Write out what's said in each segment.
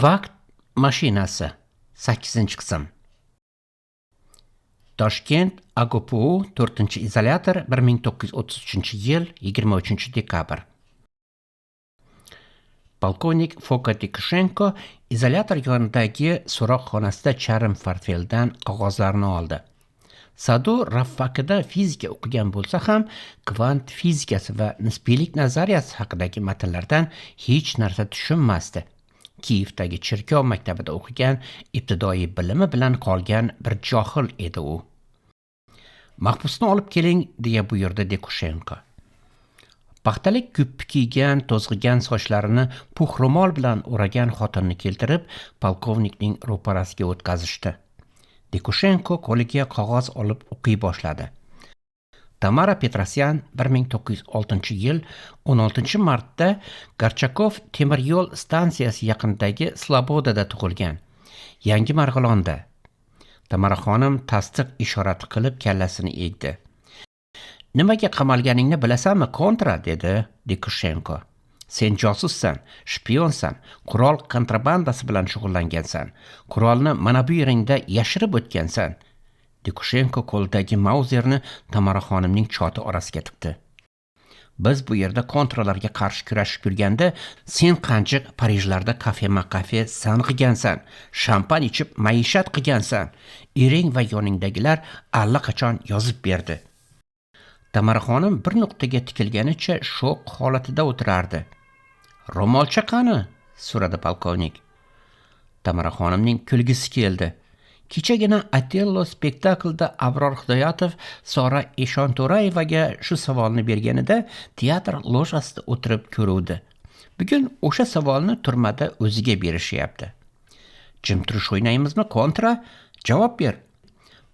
Vaqt mashinasi 8-qism. Toshkent AGPU 4-izolyator 1933-yil 23-dekabr. Polkovnik Foka Tikushenko izolyator yonidagi so'roqxonasida charm portfeldan qog'ozlarni oldi. Sadu raffakida fizika o'qigan bo'lsa ham, kvant fizikasi va nisbiylik nazariyasi haqidagi matnlardan hech narsa tushunmasdi. Kiyevdagi cherkov maktabida o'qigan, ibtidoiy bilimi bilan qolgan bir johil edi u. Mahbusni olib keling, deya buyurdi Tikushenko. Paxtalik ko'ppi kiygan, to'zg'igan sochlarini puh ro'mol bilan o'ragan xotinni keltirib, polkovnikning ro'parasiga o'tkazishdi. Tikushenko qo'liga qog'oz olib o'qiy boshladi. Tamara Petrosyan 1906-yil 16-martda Gorchakov temir yo'l stansiyasi yaqinidagi Slobodada tug'ilgan. Yangi Marg'ilonda. Tamara xonim tasdiq ishorati qilib kallasini egdi. Nimaga qamalganingni bilasanmi, kontra, dedi Tikushenko. Sen josussan, shpionsan, qurol kontrabandasi bilan shug'ullangansan. Qurolni mana bu yeringda yashirib o'tgansan. Tikushenko qo'lidagi mauzerni Tamara xonimning choti orasiga tiqdi. Biz bu yerda kontralarga qarshi kurashib yurganda, sen qanjiq Parijlarda kafe-maqafe sang'igansan, shampan ichib maishat qilgansan. Ering va yoningdagilar allaqachon yozib berdi. Tamara xonim bir nuqtaga tikilganicha shok holatida o'tirardi. Ro'molcha qani? So'radi polkovnik. Tamara xonimning kulgisi keldi. Kechagina Otello spektaklida Abror Xudoyatov Sora Eshonto'rayevaga shu savolni berganida teatr lojasida o'tirib ko'ruvdi. Bugun o'sha savolni turmada o'ziga berishyapti. Jim turish o'ynaymizmi, kontra? Javob ber.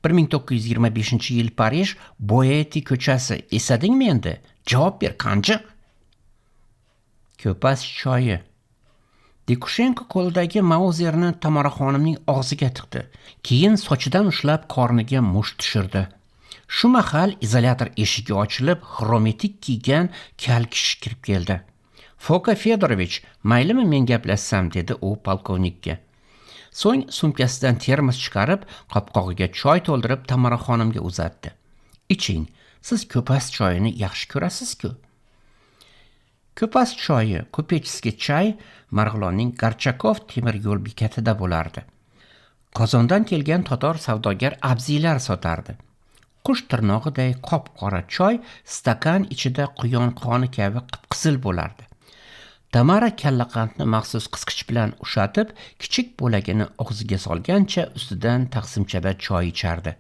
1925-yil Parij, Boeti ko'chasi. Esadingmi endi? Javob ber, qanjiq. Ko'pas choyi. Tikushenko qo'lidagi mauzerni Tamara xonimning og'ziga tiqdi. Keyin sochidan ushlab qorniga musht tushirdi. Shu mahal izolyator eshigi ochilib, xromatik kiygan kal kishi kirib keldi. Foka Fedorovich, maylimi men gaplashsam, dedi u polkovnikka. So'ng sumkasidan termos chiqarib, qopqog'iga choy to'ldirib Tamara xonimga uzatdi. Iching, siz ko'pas choyini yaxshi ko'rasiz-ku. Ko'pas choyi, ko'pechskiy chay Marg'ilonning Gorchakov temir yo'l bekatida bo'lardi. Qozondan kelgan tator savdogar abziylar sotardi. Qush tirnog'iday qop-qora choy stakan ichida quyon qoni kabi qip-qizil bo'lardi. Tamara kallaqandni maxsus qisqich bilan ushatib, kichik bo'lagini og'ziga solgancha ustidan taqsimchada choy ichardi.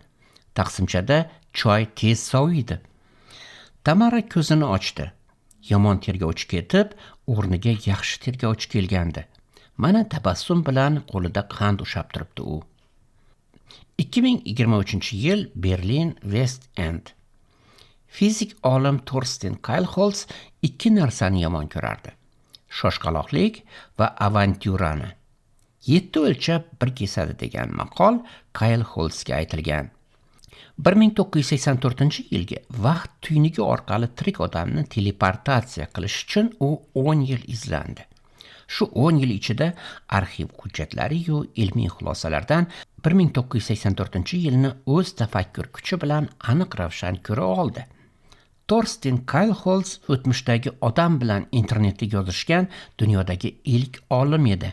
Taqsimchada choy tez soviydi. Tamara ko'zini ochdi. Yomon tergovchi ketib, o'rniga yaxshi tergovchi kelgandi. Mana tabassum bilan qo'lida qand ushab turibdi u. 2023-yil Berlin West End. Fizik olim Thorsten Keilholz ikki narsani yomon ko'rardi. Shoshqaloqlik va avantyurani. 7 o'lchab bir kesadi degan maqol Keilholzga aytilgan. 1984-yilga vaqt tuynigi orqali tirik odamni teleportatsiya qilish uchun u 10 yil izlandi. Shu 10 yil ichida arxiv hujjatlari yu ilmiy xulosalardan 1984-yilni o'z tafakkur kuchi bilan aniq ravshan ko'ra oldi. Thorsten Keilholz o'tmishdagi odam bilan internetda yozishgan dunyodagi ilk olim edi.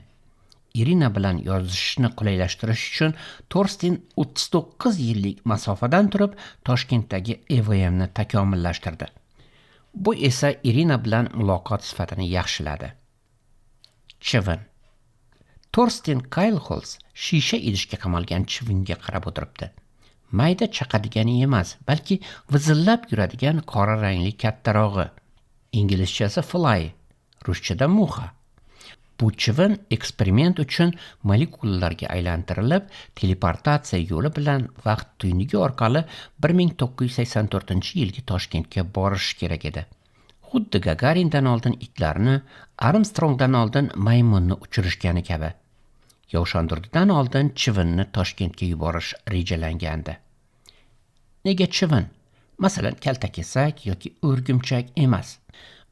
Irina bilan yozishni qulaylashtirish uchun Thorsten 39 yillik masofadan turib Toshkentdagi EVMni takomillashtirdi. Bu esa Irina bilan muloqot sifatini yaxshiladi. Chivin. Thorsten Keilholz shisha idishga qamalgan chivinga qarab o'tiribdi. Mayda chaqadigani emas, balki vizillab yuradigan qora rangli kattarog'i. Inglizchasi fly, ruschada muxa. Bu chivin eksperiment uchun molekulalarga aylantirilib, teleportatsiya yo'li bilan vaqt tuynigi orqali 1984-yilgi Toshkentga borishi kerak edi. Xuddi Gagarindan oldin itlarni, Armstrongdan oldin maymunni uchirishgani kabi. Yovshandurdidan oldin chivinni Toshkentga yuborish rejalangandi. Nega chivin? Masalan, kaltakesak yoki o'rgimchak emas.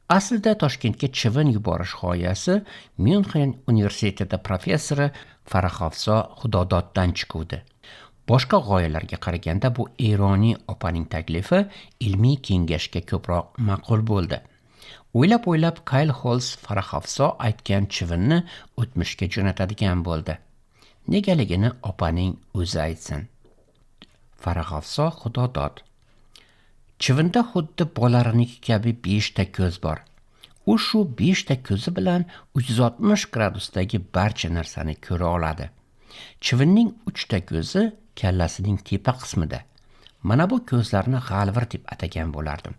Aslida Toshkentga chivin yuborish g'oyasi Myunxen universiteti professori Faraxofzo Xudododdan chiquvdi. Boshqa g'oyalarga qaraganda bu Eroniy opaning taklifi ilmiy kengashga ko'proq ma'qul bo'ldi. O'ylab Kyle Holmes Faraxofzo aytgan chivinni o'tmishga jo'natadigan bo'ldi. Negaligini opaning o'zi aytsin. Faraxofzo Xudodod. Chivinda xuddi bolalarniki kabi 5 ta ko'z bor. U shu 5 ta ko'zi bilan 360 gradusdagi barcha narsani ko'ra oladi. Chivinning 3 ta ko'zi kallasining tepa qismida. Mana bu ko'zlarni g'alvir deb atagan bo'lardim.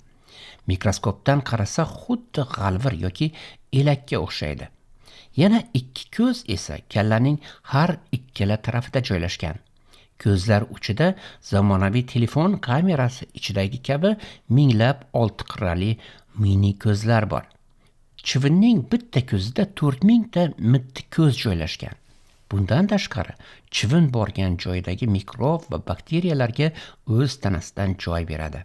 Mikroskopdan qarasa xuddi g'alvir yoki elakka o'xshaydi. Yana 2 ko'z esa kallaning har ikkala tarafida joylashgan. Ko'zlar uchida zamonaviy telefon kamerasi ichidagi kabi minglab 6 qirrali mini ko'zlar bor. Chivinning bitta ko'zida 4000 ta mitti ko'z joylashgan. Bundan tashqari, chivin borgan joydagi mikrob va bakteriyalarga o'z tanasidan joy beradi.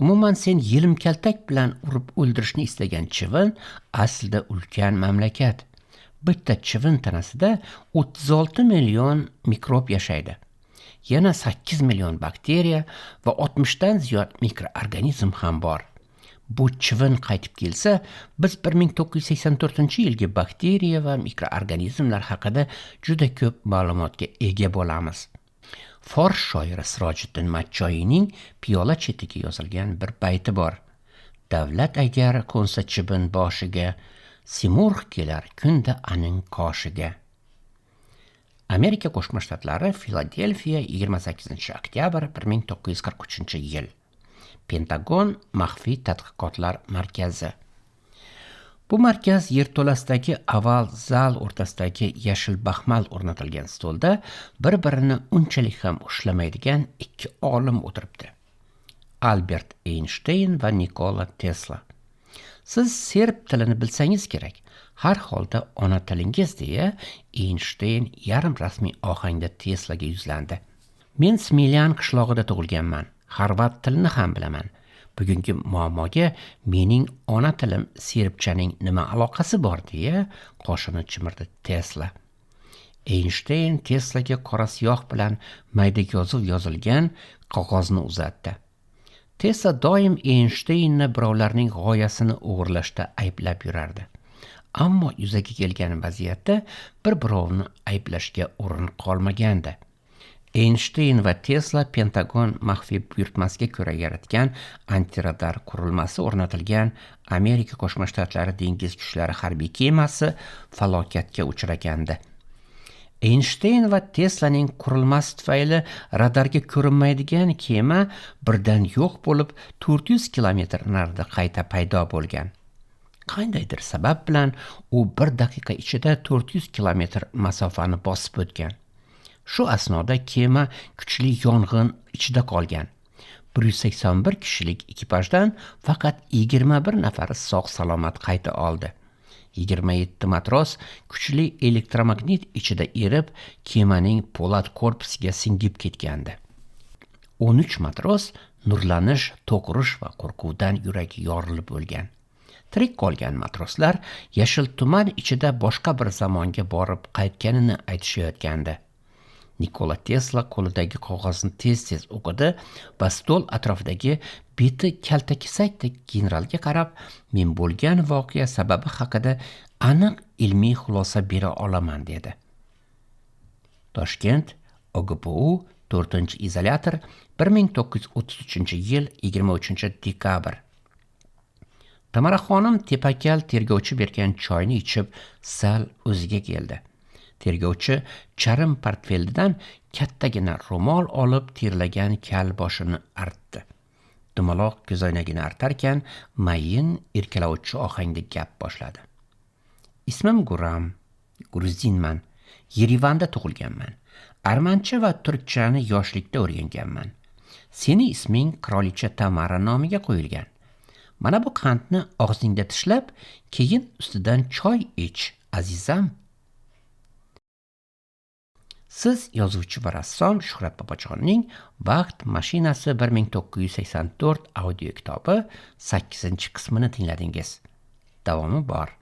Umuman sen yelim kaltak bilan urib o'ldirishni istagan chivin aslida ulkan mamlakat. Bitta chivin tanasida 36 million mikrob yashaydi. Yana 8 million bakteriya va 60 dan ziyod mikroorganizm ham bor. Bu chivin qaytib kelsa, biz 1984-yilgi bakteriya va mikroorganizmlar haqida juda ko'p ma'lumotga ega bo'lamiz. Fors shoiri Sirojiddin Matchoyining piyola chetiga yozilgan bir bayti bor. Davlat agar qo'nsa chivin boshiga, Simurg kelar kunda aning qoshiga. Amerika Qo'shma Shtatlari, Filadelfiya, 28 oktyabr 1943-yil. Pentagon maxfiy tadqiqotlar markazi. Bu markaz yerto'lasidagi oval zal o'rtasidagi yashil baxmal o'rnatilgan stolda bir-birini unchalik ham ushlamaydigan 2 olim o'tiribdi. Albert Einstein va Nikola Tesla. Siz serb tilini bilsangiz kerak. Har holda ona tilingiz deya Einstein yarim rasmiy ohangda Teslaga yuzlandi. Men Smilyan qishlog'ida tug'ilganman. Xorvat tilini ham bilaman. Bugungi muammoga mening ona tilim serbchaning nima aloqasi bor deya qoshini chimirdi Tesla. Einstein Teslaga qora siyoh bilan mayda yozuv yozilgan qog'ozni uzatdi. Tesla doim Einsteinni birovlarning g'oyasini o'g'irlashda ayblab yurardi. Ammo yuzaga kelgan vaziyatda birovni ayblashga o'rin qolmagandi. Einstein va Tesla Pentagon maxfiy buyurtmasiga ko'ra yaratgan antiradar qurilmasi o'rnatilgan Amerika Qo'shma Shtatlari dengiz kuchlari harbiy kemasi falokatga uchragandi. Einstein va Teslaning qurilmasi tufayli radarga ko'rinmaydigan kema birdan yo'q bo'lib 400 kilometr narida qayta paydo bo'lgan. Qandaydir sabab bilan u 1 daqiqa ichida 400 kilometr masofani bosib o'tgan. Shu asnoda kema kuchli yong'in ichida qolgan. 181 kishilik ekipajdan faqat 21 nafari sog'-salomat qayta oldi. 27 matros kuchli elektromagnit ichida erib, kemaning po'lat korpusiga singib ketgandi. 13 matros nurlanish, to'qirish va qo'rquvdan yuragi yorilib o'lgan. Tirik qolgan matroslar yashil tuman ichida boshqa bir zamonga borib qaytganini aytishayotgandi. Nikola Tesla qo'lidagi qog'ozni tez-tez o'qidi va stol atrofidagi beti kaltakesakdek generalga qarab, men bo'lgan voqea sababi haqida aniq ilmiy xulosa bera olaman dedi. Toshkent, OGPU 4-izolyator 1933-yil 23-dekabr. Tamara xonim tepakal tergovchi bergan choyni ichib sal o'ziga keldi. Tergovchi charm portfeldan kattagina ro'mol olib terlagan kal boshini artdi. Dumaloq ko'zoynagini artarkan, mayin erkalovchi ohangda gap boshladi. Ismim Guram, gruzinman, Yerevanda tug'ilganman. Armancha va turkchani yoshlikda o'rganganman. Seni isming qirolicha Tamara nomiga qo'yilgan. Mana bu qandni og'zingda tishlab, keyin ustidan choy ich, azizam. Siz yozuvchi va rassom Shuhrat Bobojonning Vaqt mashinasi 1984 audio kitobi 8-qismini tingladingiz. davomi bor.